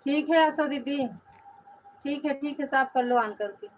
ठीक है आशा दीदी। ठीक है, साफ कर लो ऑन करके।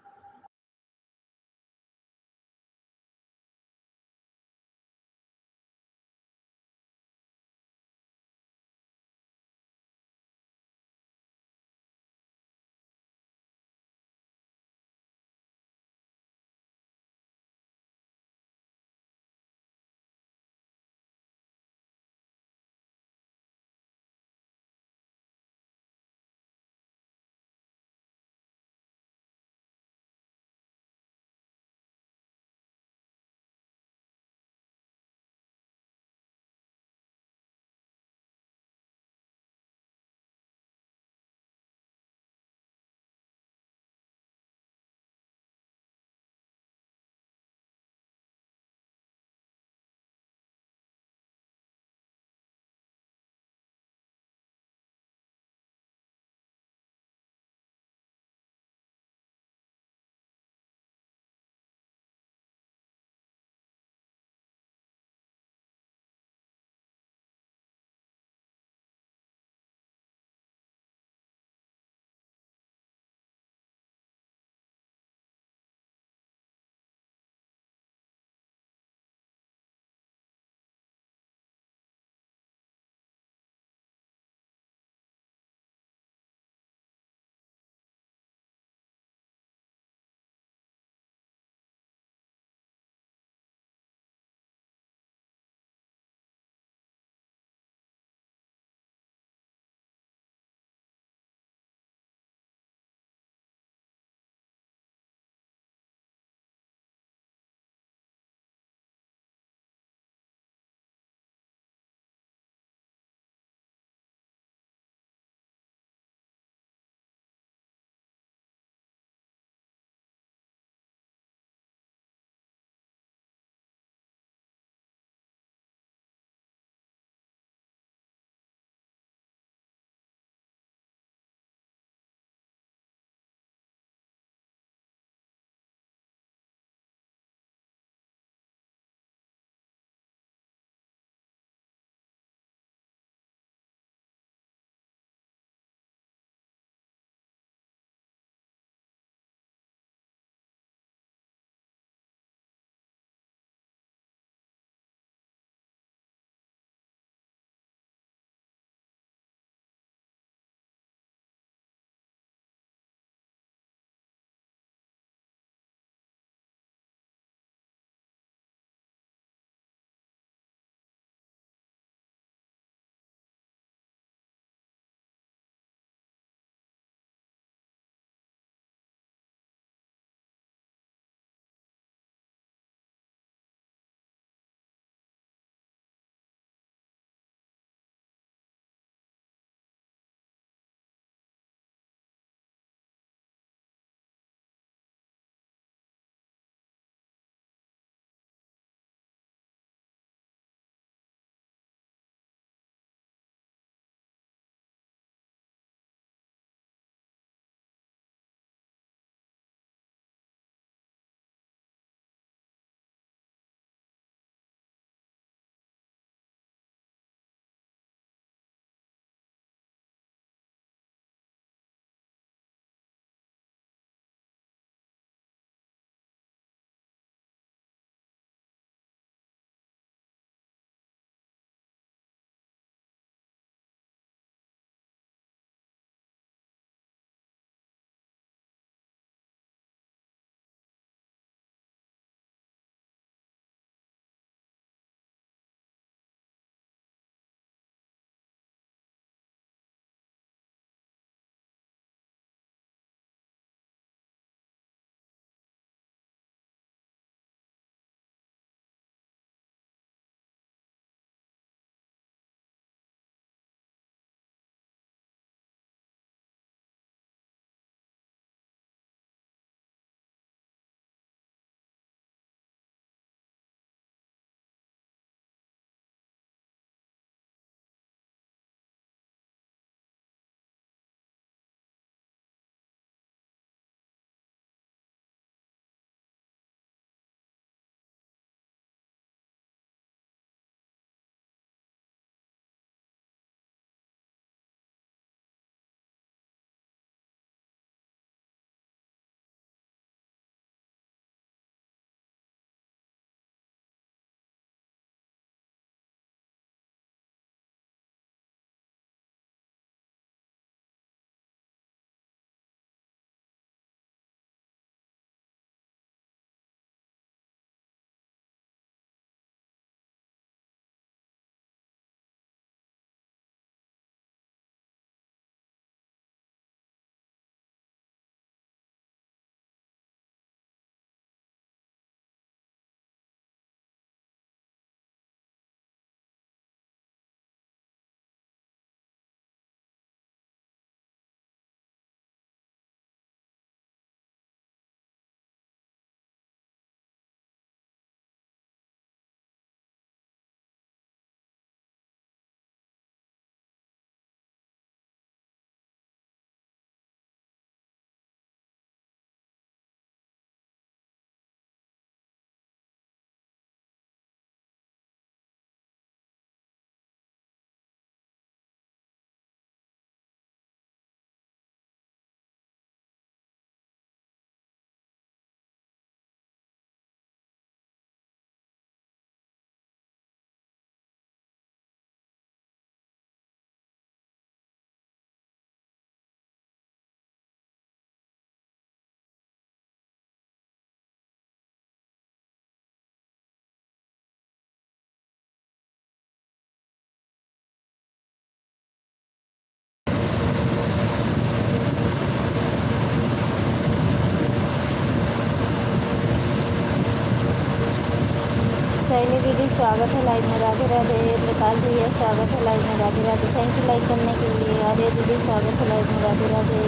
दीदी, स्वागत है लाइव में। राधे राधे। प्रकाश भैया, स्वागत है लाइव में। Radhe Radhe. Thank you like करने के लिए। अरे दीदी, स्वागत है लाइव में। राधे राधे।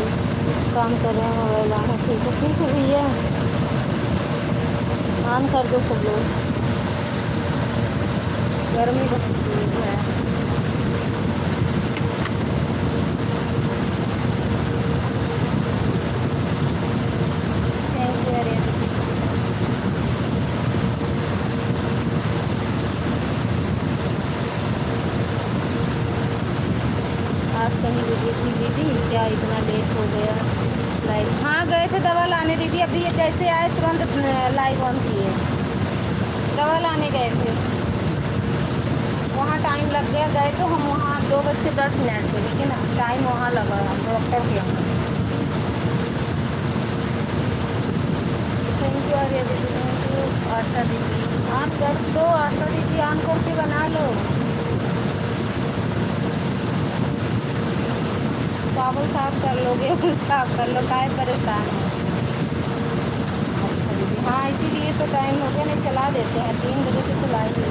काम कर रहे हैं, मोबाइल ऑन है। ठीक है भैया, ऑन कर दो सब लोग। गर्मी बहुत तेज है। थैंक यू अरे। आज कहीं बिजी थी दीदी क्या, इतना लेट हो गया लाइव? हाँ गए थे दवा लाने दीदी, अभी ये जैसे आए तुरंत लाइव ऑन किए। दवा लाने गए थे, वहाँ टाइम लग गया। गए तो हम वहाँ 2:10 पे, लेकिन टाइम वहाँ लगा डॉक्टर के यहाँ। थैंक यू आर्या दीदी, थैंक यू आशा दीदी। ऑन कर दो आशा दीदी, ऑन करके बना लो। चावल साफ कर लोगे और साफ कर लो, काहे परेशान हो? अच्छा दीदी, हाँ इसीलिए तो टाइम हो गया, नहीं चला देते हैं 3 बजे से चलाएंगे।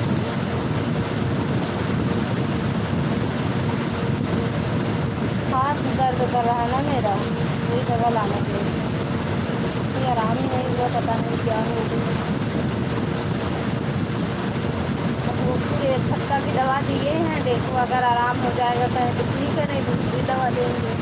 हाथ दर्द कर रहा है ना मेरा, वही दवा लाने के लिए। कोई आराम ही नहीं हुआ, पता नहीं क्या हो गया। अब वो पूरे थक्का की दवा दिए हैं, देखो अगर आराम हो जाएगा तो ठीक है, नहीं दूसरी दवा देंगे।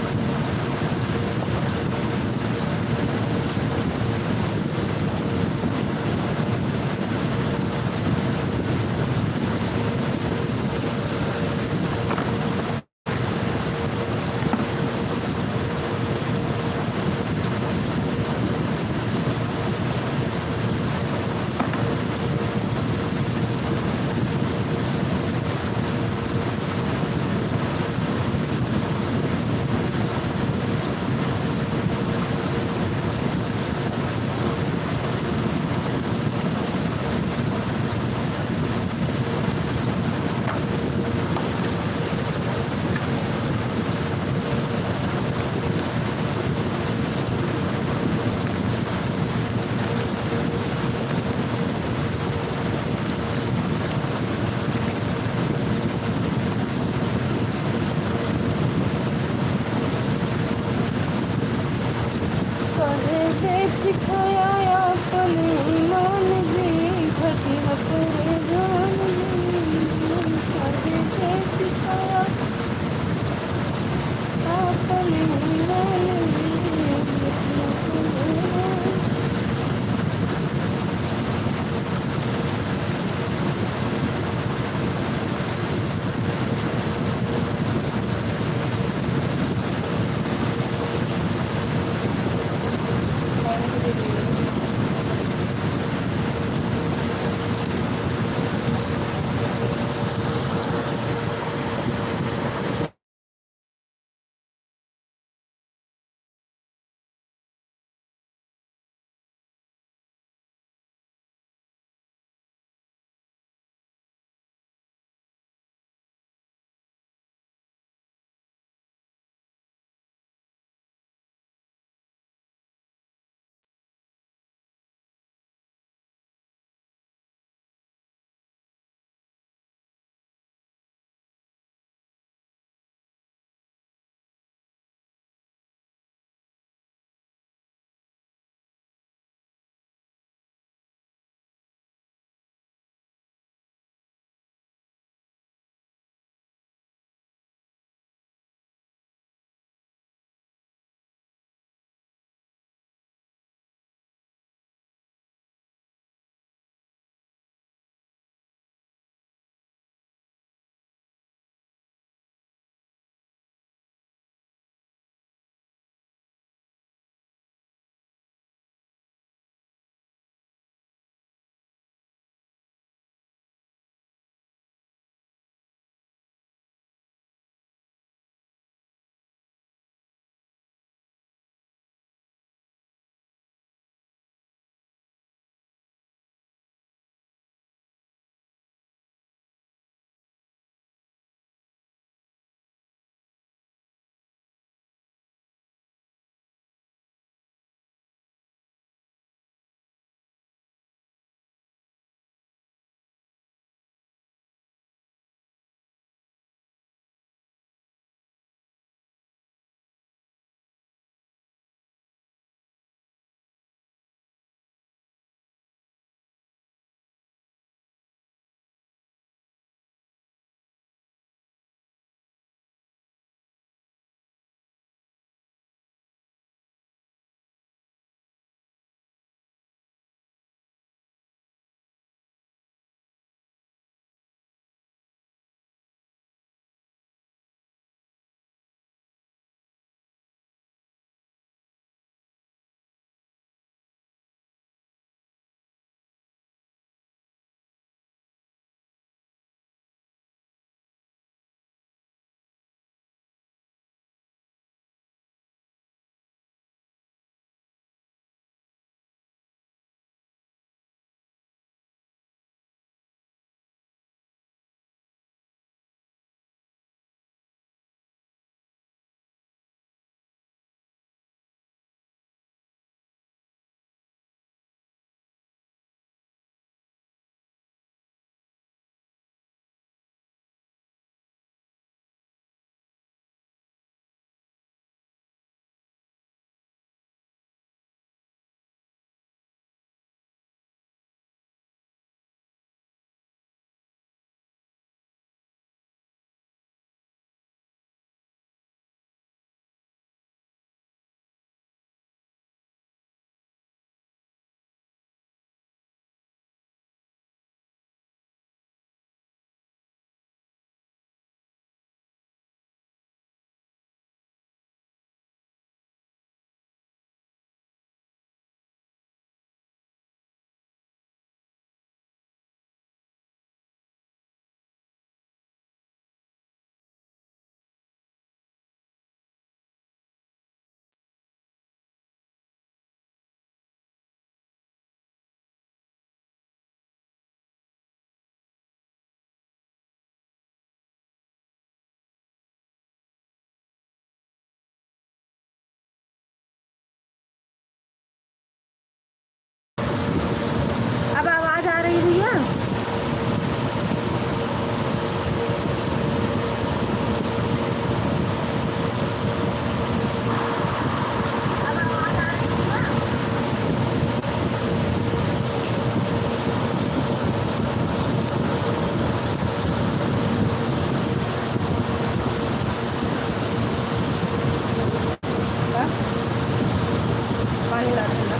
पानी ला देना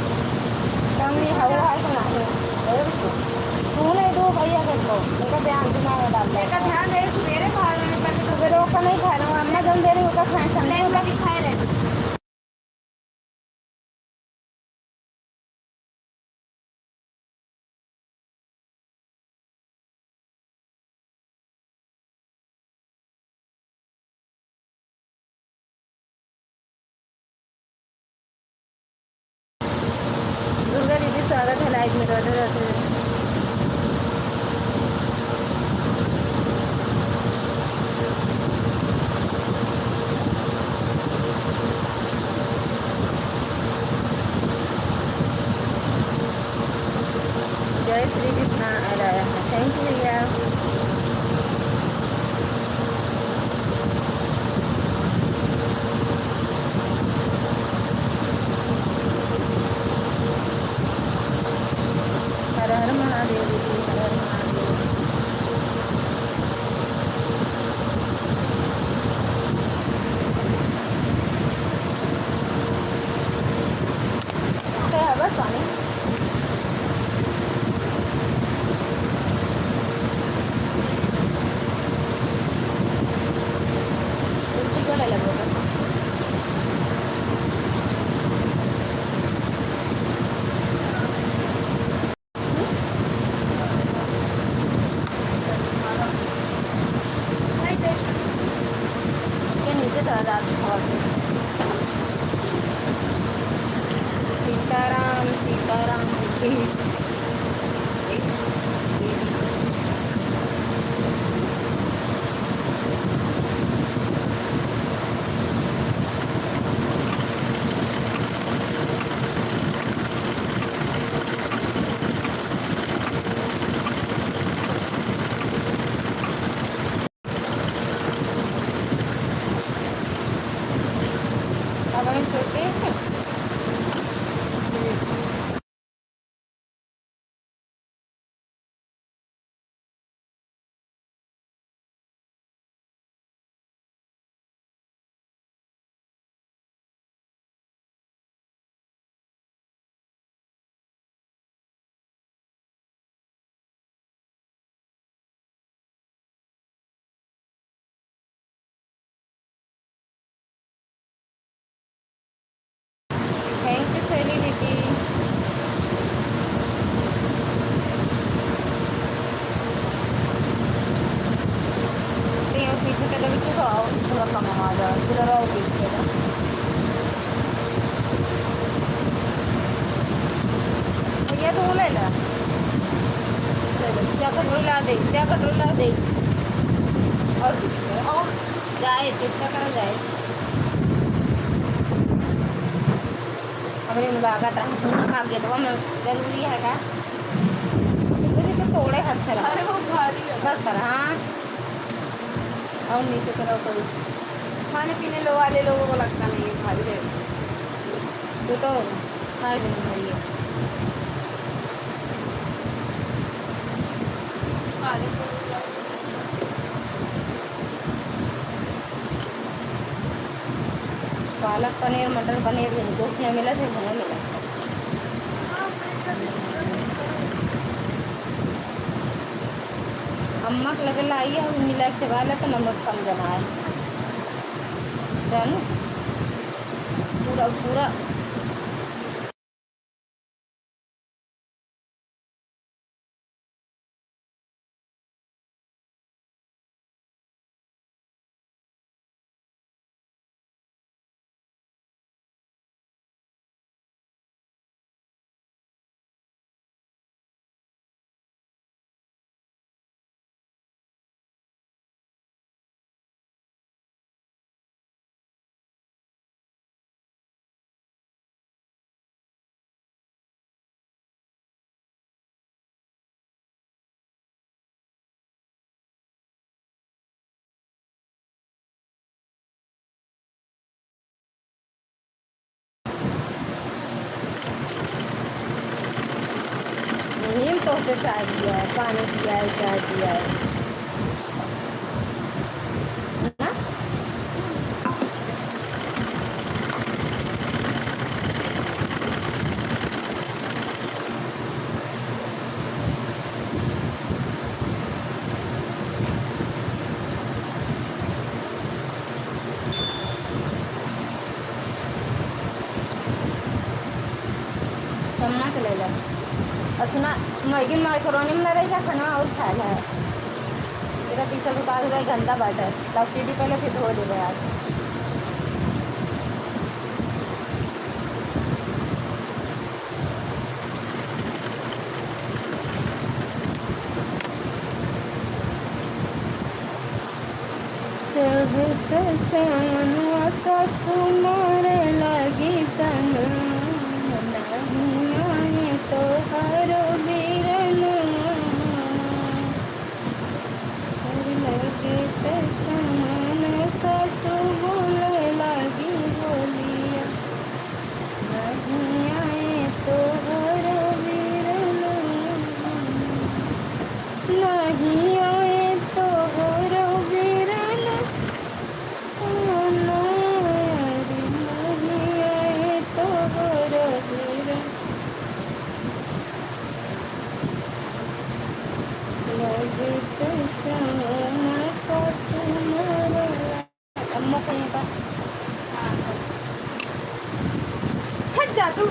कमी हवा है तो ना तू नहीं दो भैया के को मेरा ध्यान दिमाग में डाल मेरा ध्यान दे सवेरे खा लेने पहले तो सवेरे का नहीं खा रहा हूं अम्मा जब दे रही हूं का खाए सामने में दिखाए रहे दुर्गा दीदी स्वागत है लाइव में रहते जय श्री कृष्णा थैंक यू भैया हर हर महादेव दीदी हर हर महादेव क्या है बस पानी नीचे चला जाता सीताराम सीताराम अब हम सोचते हैं थैंक यू शैली दीदी पीछे के दबी थोड़ा कम आवाज आ पूरा रहो पीछे का भैया तू ले ला क्या कटोरी ला दे और जाए चर्चा करा जाए अपनी मुलाकात रहा गेटवा में जरूरी है का तो तोड़े हंस कर अरे वो भारी है बस कर हाँ और नीचे करो कोई खाने पीने लो वाले लोगों को लगता नहीं है भारी है तू तो खाए भी नहीं रही है पालक पनीर मटर पनीर दोस्तियाँ मिला थे घर मिला अम्मा के लगे लाई है मिला के वाला तो नमक कम जमा है जानू पूरा पूरा तो से चाय दिया है पानी दिया है चाय दिया है ना चम्मच ले ला। और सुना मैगी मैक्रोनी में रह जा खनवा और फैला है तेरा पीछे दुकान का गंदा बाट है तब सीधी पहले फिर धो दे यार। चढ़ते सनवा सासु मारे लगी तन नहीं आए तो हर बीरन लगे तसन सासु बोले लगी बोलिया नहीं आए तो हर बीरन नहीं आए तो हर बीरन अम्मा कहीं का हट जा तू।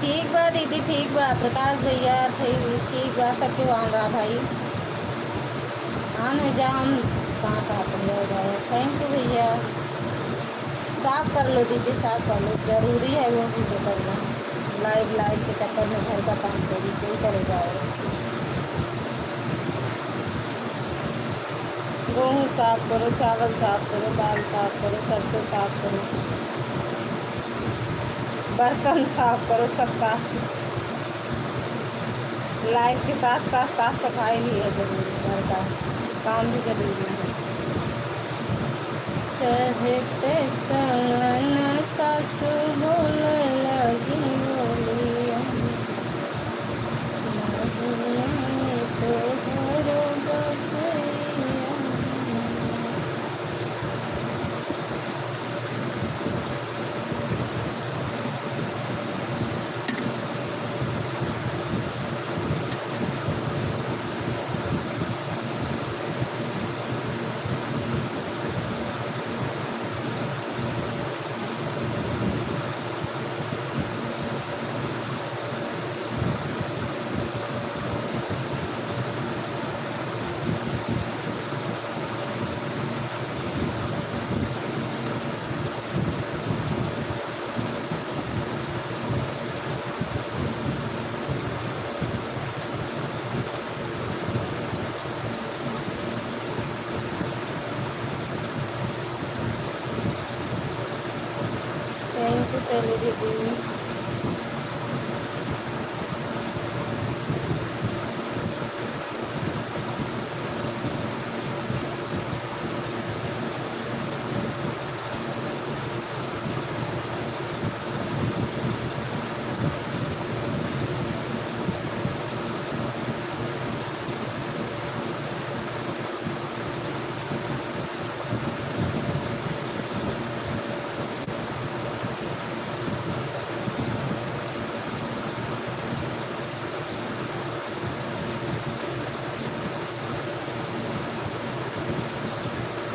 ठीक बा दीदी ठीक बा प्रकाश भैया ठीक बा सबके वहाँ रहा भाई आन हो जा हम कहाँ कर जाए। थैंक यू भैया। साफ़ कर लो दीदी साफ़ कर लो ज़रूरी है वो भी तो करना। लाइव के चक्कर में घर का काम थोड़ी कोई करेगा। गेहूँ साफ़ करो चावल साफ़ करो दाल साफ़ करो सरसों साफ़ करो बर्तन साफ करो सब साफ। लाइफ के साथ साथ साफ सफाई भी है जरूरी घर का काम भी जरूरी है। चढ़ते सवन सासु बोले लगी बोलिया तो घरो बकरिया। थैंक यू शैली दीदी।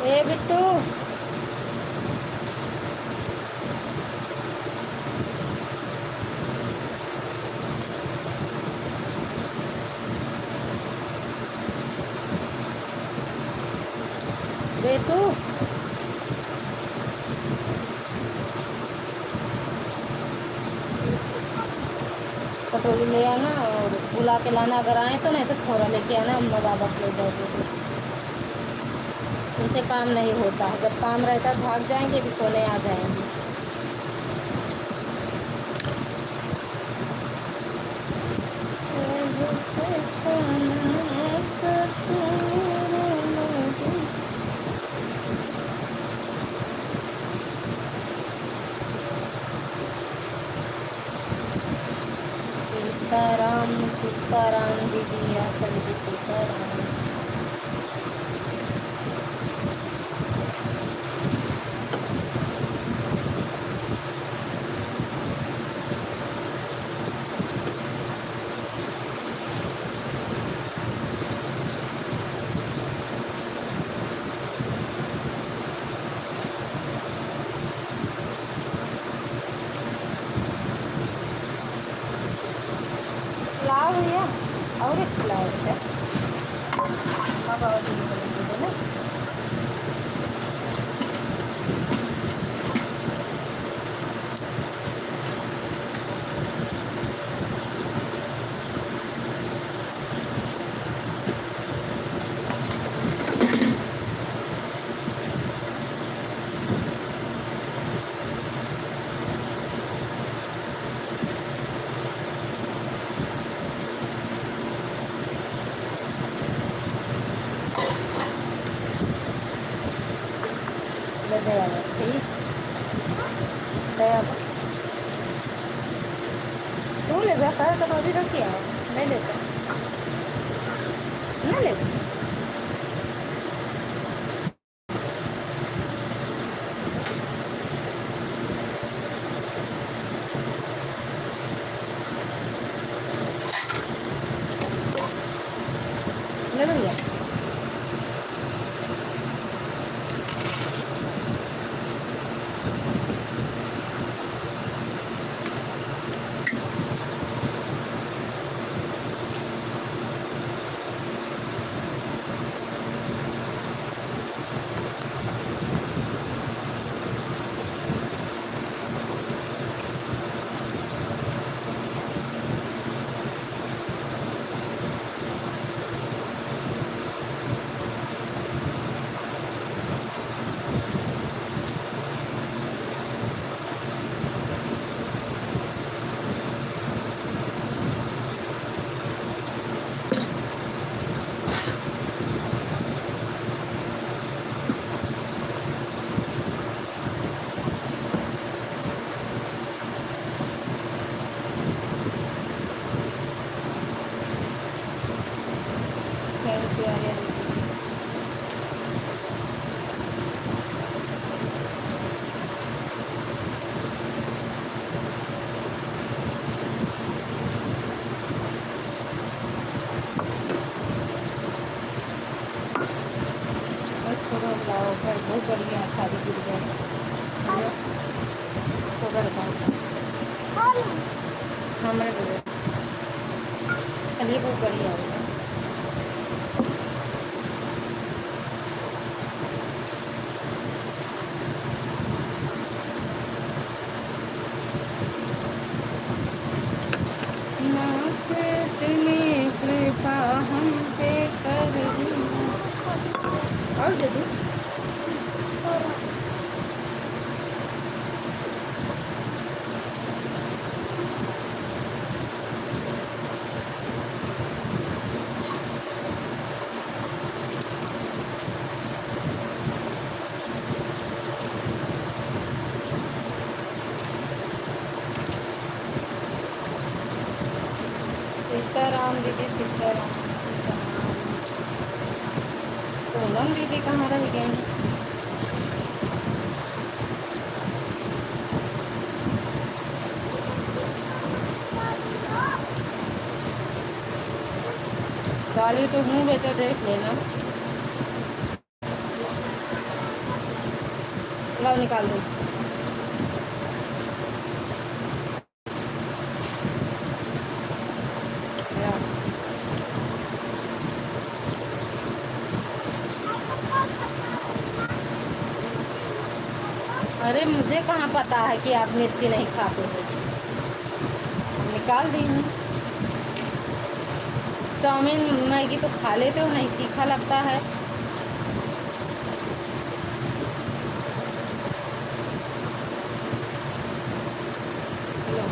ए बिट्टू, बेटू, कटोरी ले आना और बुला के लाना, अगर आए तो, नहीं तो थोड़ा लेके आना, अम्मा बाबा को ले जाओगे। उनसे काम नहीं होता, जब काम रहता है भाग जाएंगे, भी सोने आ जाएंगे। सीताराम सीताराम दीदी, या सभी सीताराम। लाओ भैया, और एक लाओ बेटा, अब और दे ना। दया ठीक, दया तू ले जा, कर कटोरी रखी है, नहीं लेता, नहीं लेता। ले भैया, थैंक यू आर्या दीदी। और थोड़ा लाओ, घर बहुत बढ़िया सारी गिर गए, थोड़ा लगाओ हमारे बोले, चलिए बहुत बढ़िया है। कृपा हम पे कर दी, और दे दूँ। सीताराम दीदी, सीताराम। पूनम दीदी कहाँ रह गई? डाली तो हूँ बेटा, देख लेना। लाओ निकाल दो। अरे मुझे कहाँ पता है कि आप मिर्ची नहीं खाते हो। निकाल दी हूँ। चाउमीन मैगी तो खा लेते हो, नहीं तीखा लगता है। लो।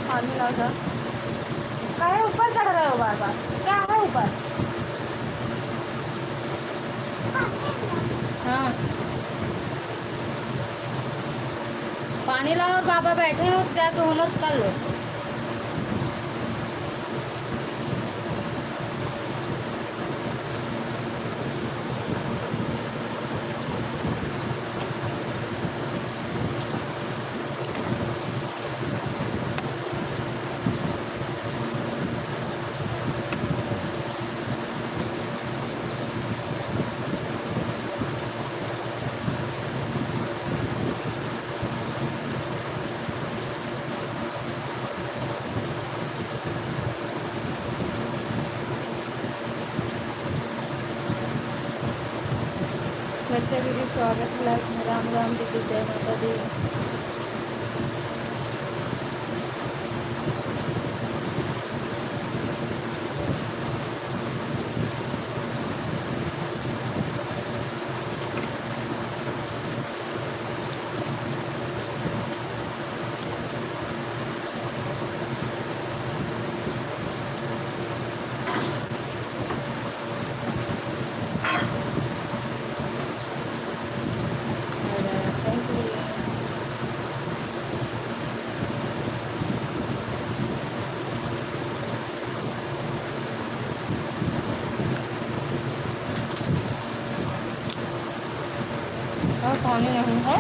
पानी लाओ सर। काहे ऊपर चढ़ रहे हो बार बार? क्या है ऊपर? हाँ, पानी लाओ और पापा बैठे हो, जाके होमवर्क कर लो। बच्चे दीदी स्वागत है। राम राम दीदी, जय माता दी। Thank you. और पानी नहीं है?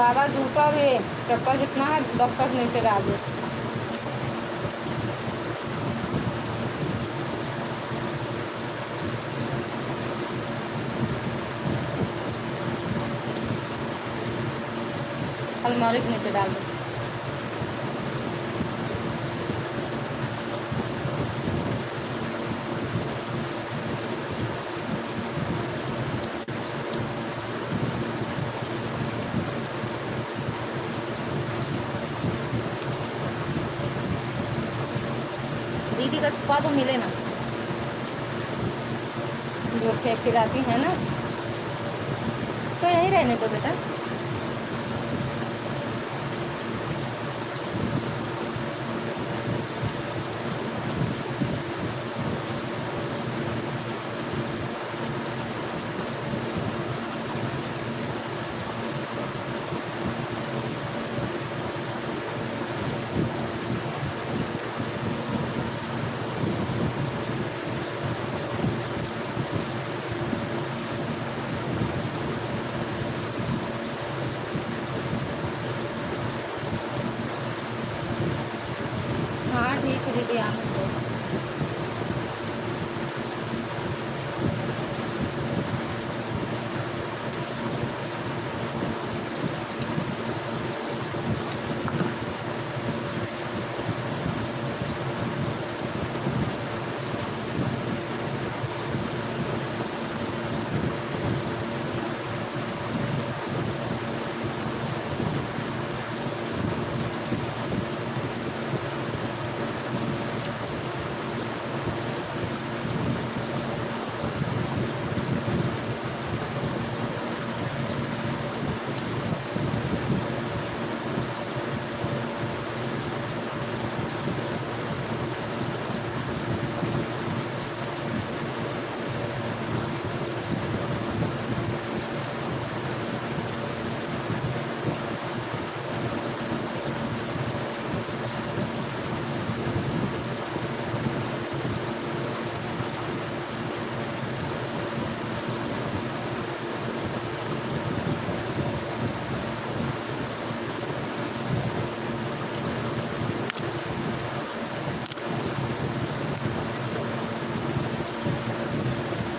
बाबा जूता भी चप्पल जितना है डॉक्टर के नीचे डाल दे। अलमारी के नीचे डाल दो। दीदी का छुपा तो मिले ना, जो फेंक के जाती है ना, उसको यहीं रहने दो बेटा। हाँ ठीक है दीदी, आप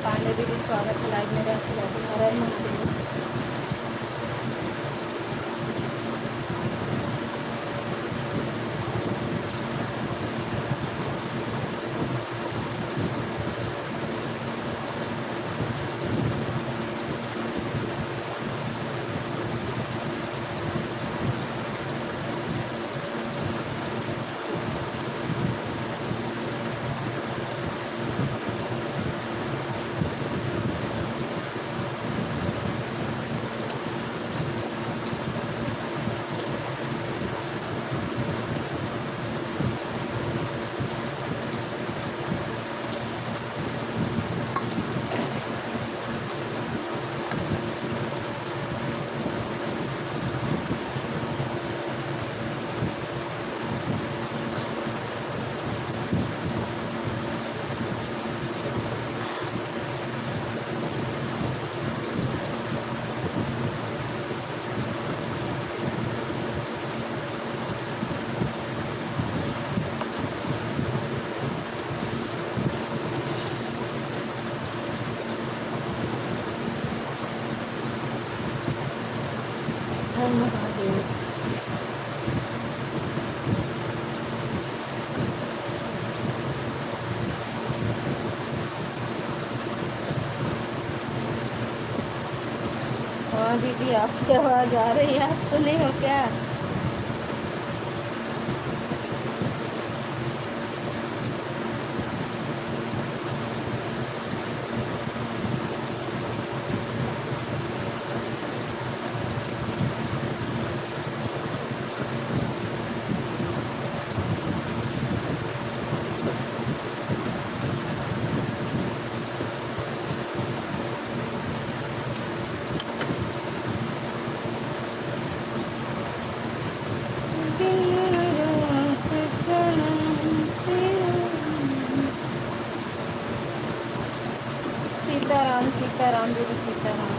पांडे दीदी स्वागत है लाइव में रहते। हाँ दीदी, आपकी आवाज़ आ रही है, आप सुने हो क्या? सीताराम सीताराम दीदी, सीताराम।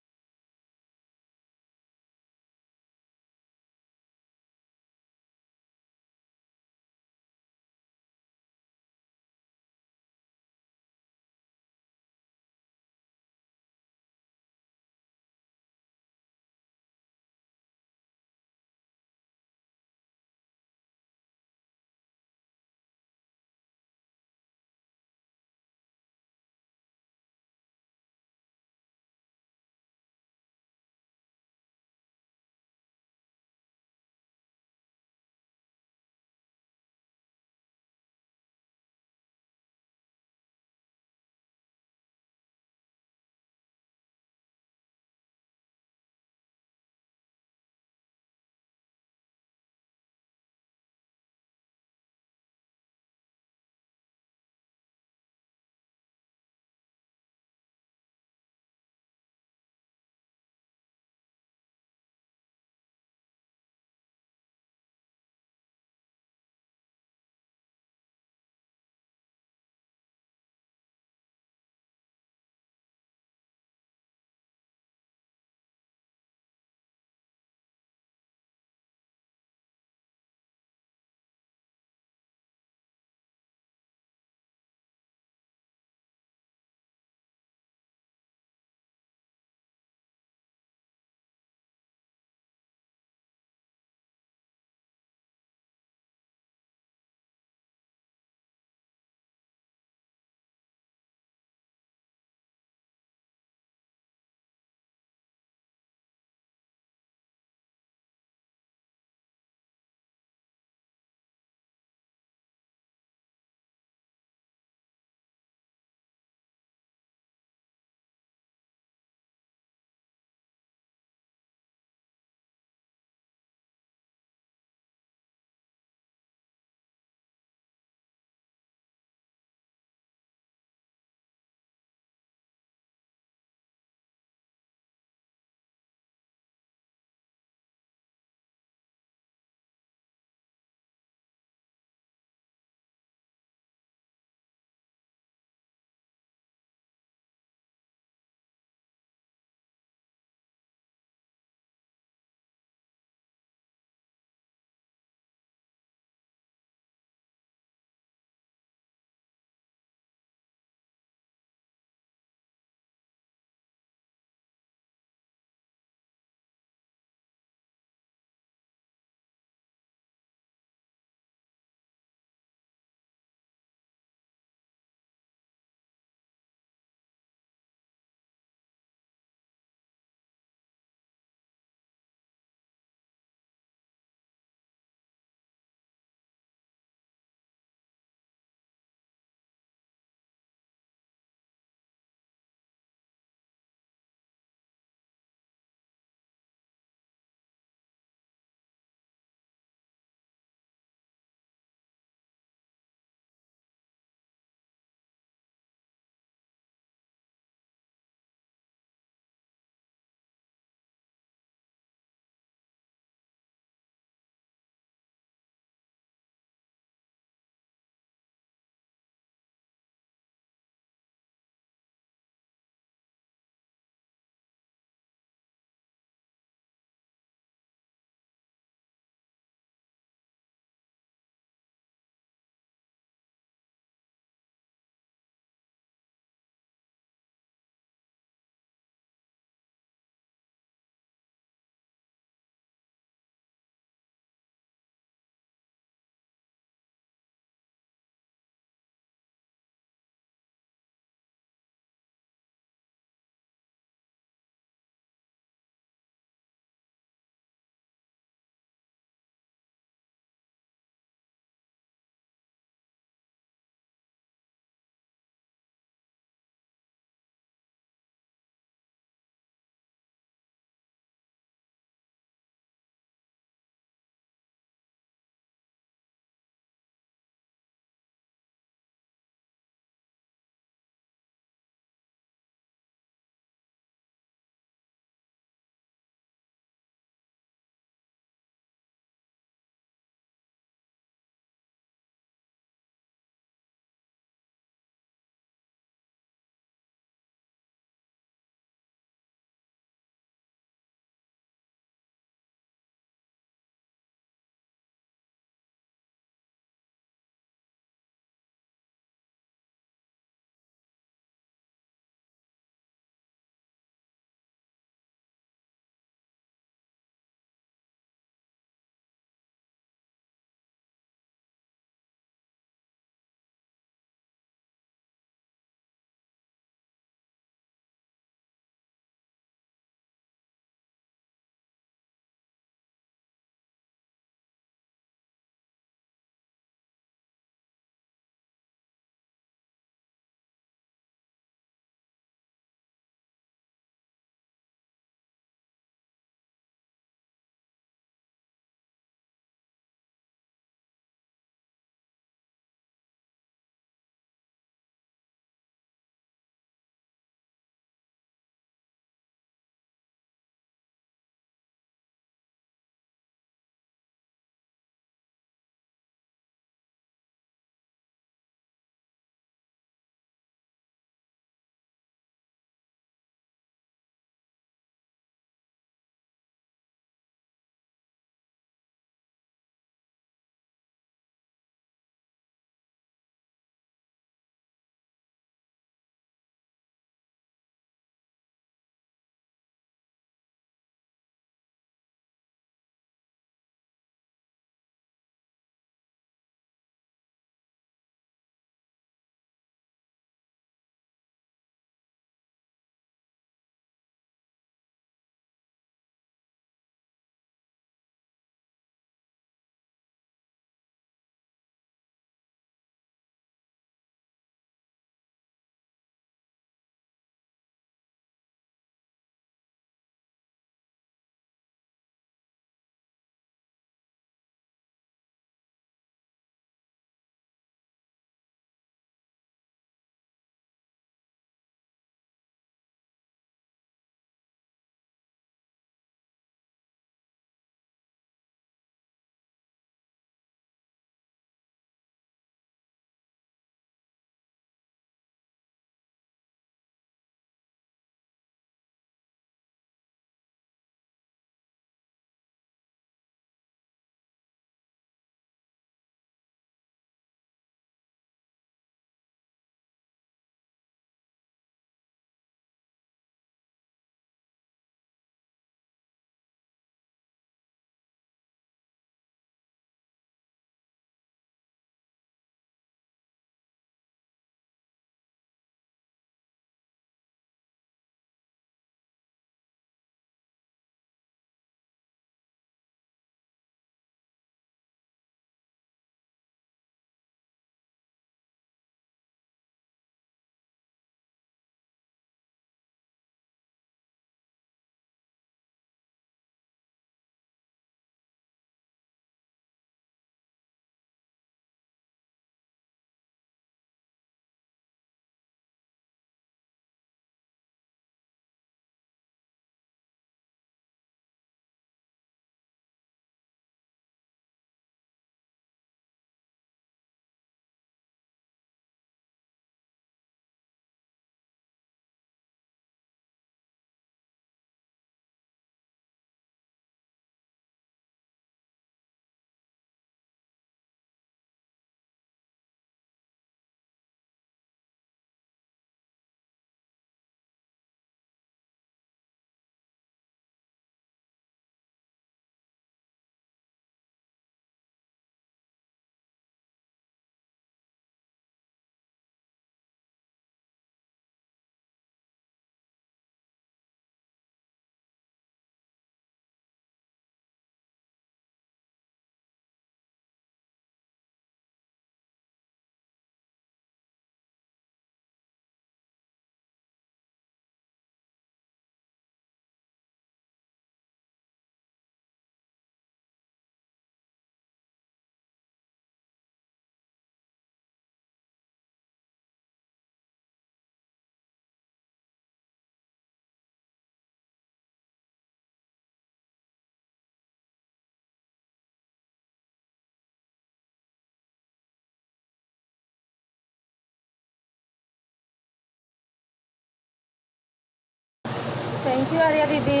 थैंक यू आर्या दीदी।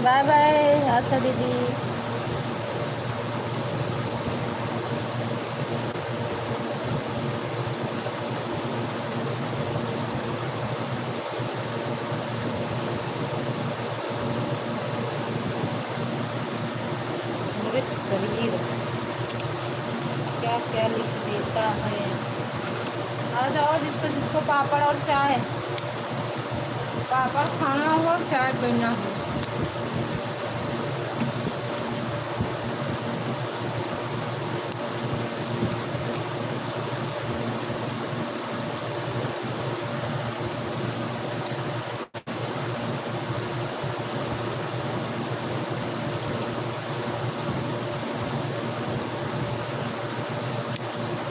बाय बाय आशा दीदी। मृत शरीर क्या क्या लिख देता है। आ जाओ जिसको जिसको पापड़ और चाय, पापड़ खाना हो और चाय पीना हो।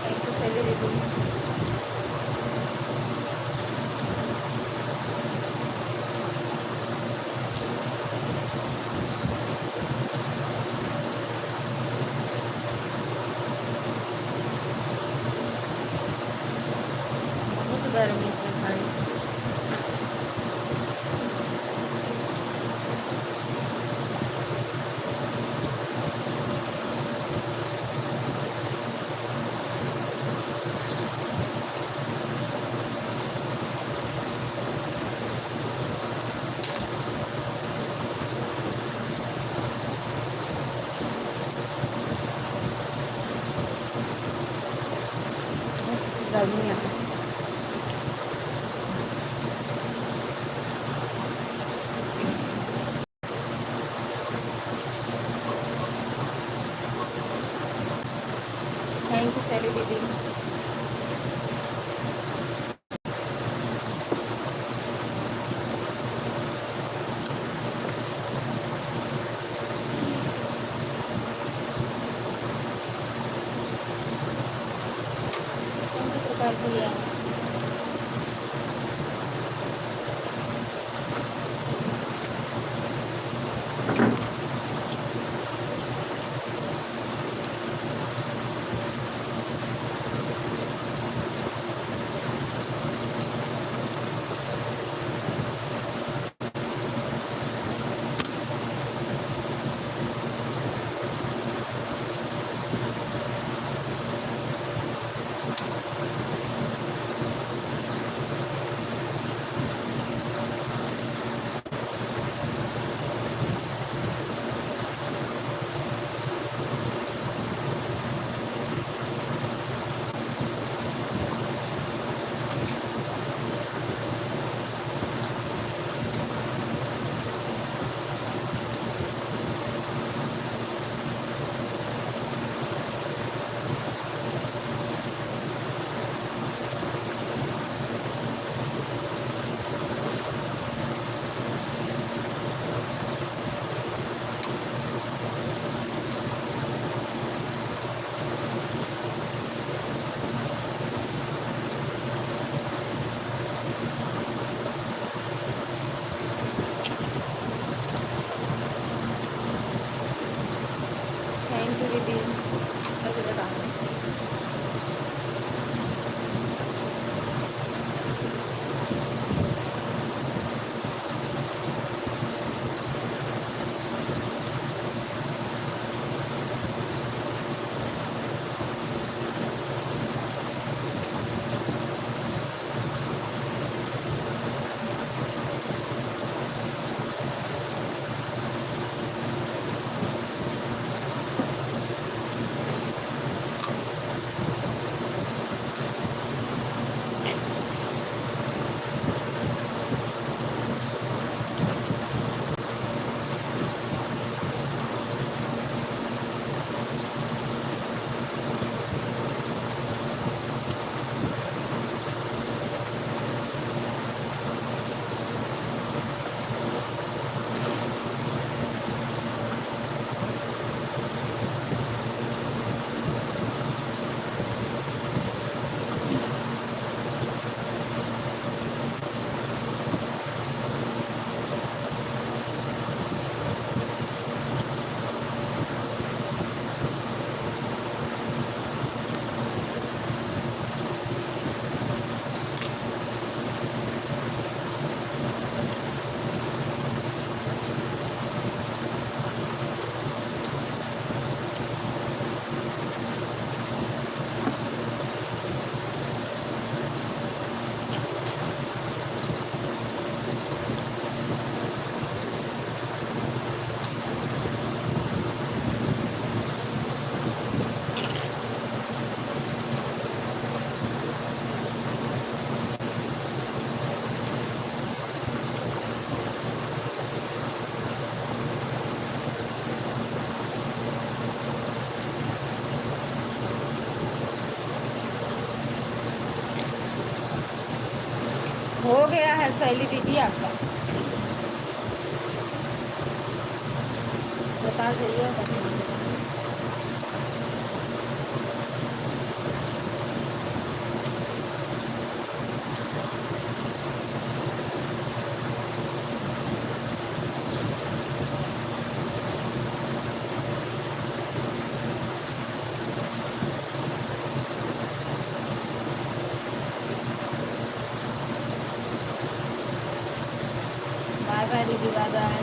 थैंक यू शैली दीदी। बहुत गर्मी है भाई। गर्मी है। थैंक यू शैली दीदी। कौन सी प्रकार की है? हो गया है सहेली दीदी आपका। बता दीजिए बाय बाय दीदी बाय बाय।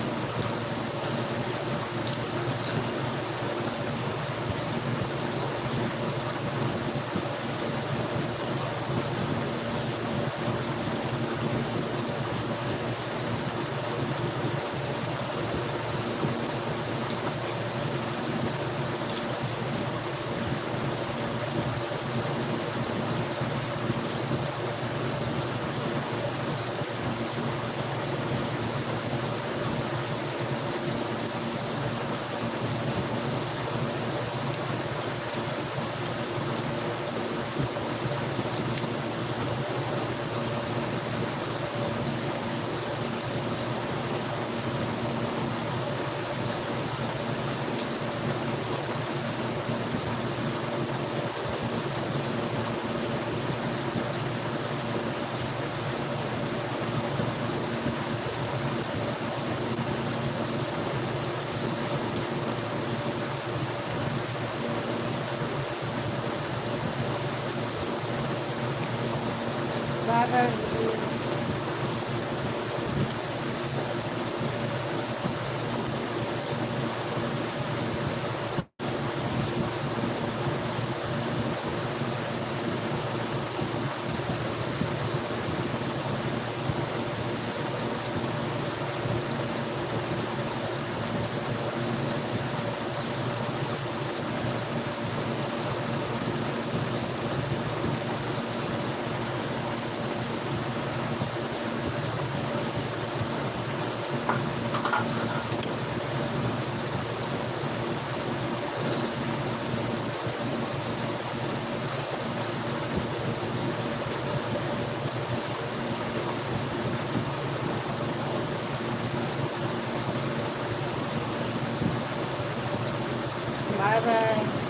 बाय बाय दीदी। Bye bye.